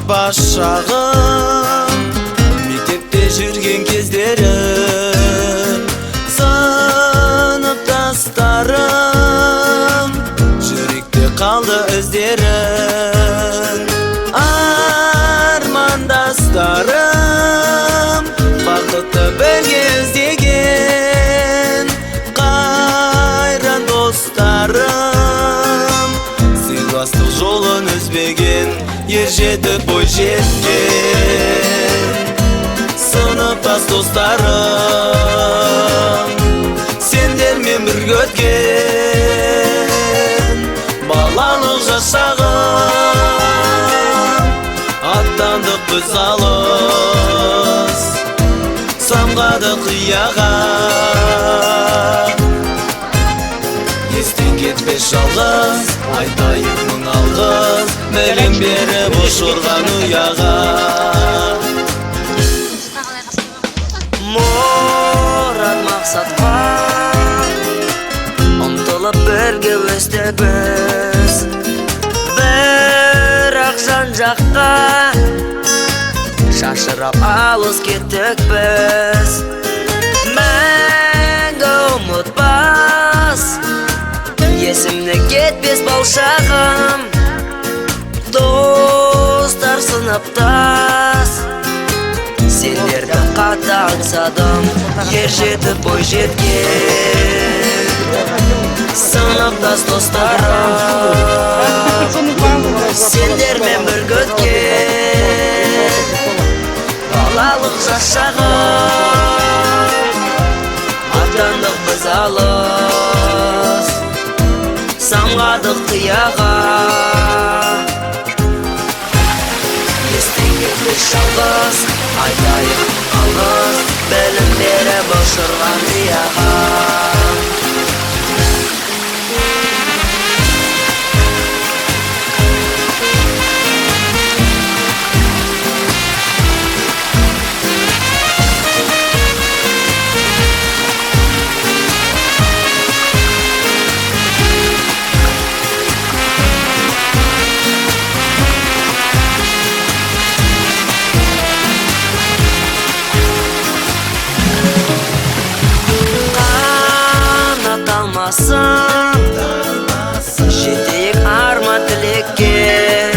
баш шағым мектепте жүрген кездерім сыныптастарым жүректе қалды іздерім армандастарым бақытты бірге іздеген қайран достарым сыйластық жолын үзбеген ер жетіп бой жеткен сыныптас достарым сендермен бірге өткен балалық жас шағым аттандық біз алыс самғадық қияға естен кетпес жалғыз айтайық мың алғыс білім беріп ұшырған ұяға мұрат мақсатқа ұмтылып бірге өстік біз бірақ жан жаққа шашырап алыс кеттік біз мәңгі ұмытпас есімнен кетпес бал шағым достар сыныптас сендерді қатты аңсадым ер жетіп бой жеткен сыныптас достарым сендермен бірге өткен балалық жас шағым аттандық біз алыс самғадық қияға естен кетпес жалғыз айтайық алғыс білім беріп ұшырған ұяға жетейік арман тілекке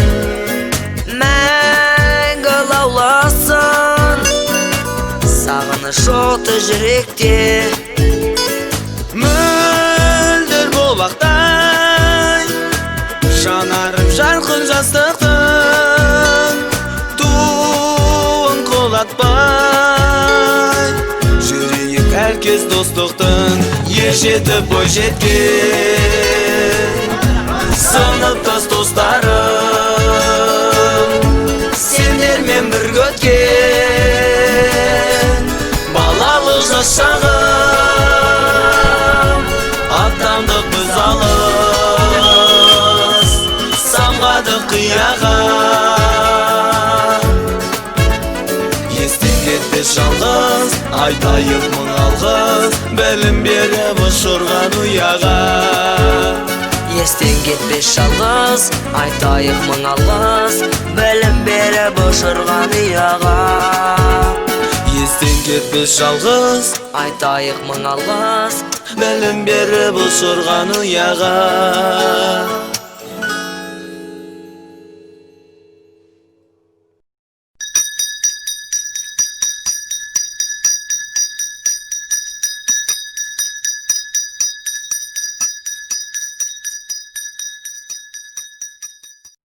мәңгі лауласын сағыныш оты жүректе мөлдір болбақтай жанарым жарқын жастықтың туын құлатпай жүрейік әркез достықтың ер жетіп бой жеткен сыныптас достарым сендермен бірге өткен балалық жас шағым аттандық біз алыс самғадық қияға естен кетпес жалғыз айтайық мың алғыс білім беріп ұшырған ұяға естен кетпес жалғыз айтайық мың алғыс білім беріп ұшырған ұяға естен кетпес жалғыз айтайық мың алғыс білім беріп ұшырған ұяға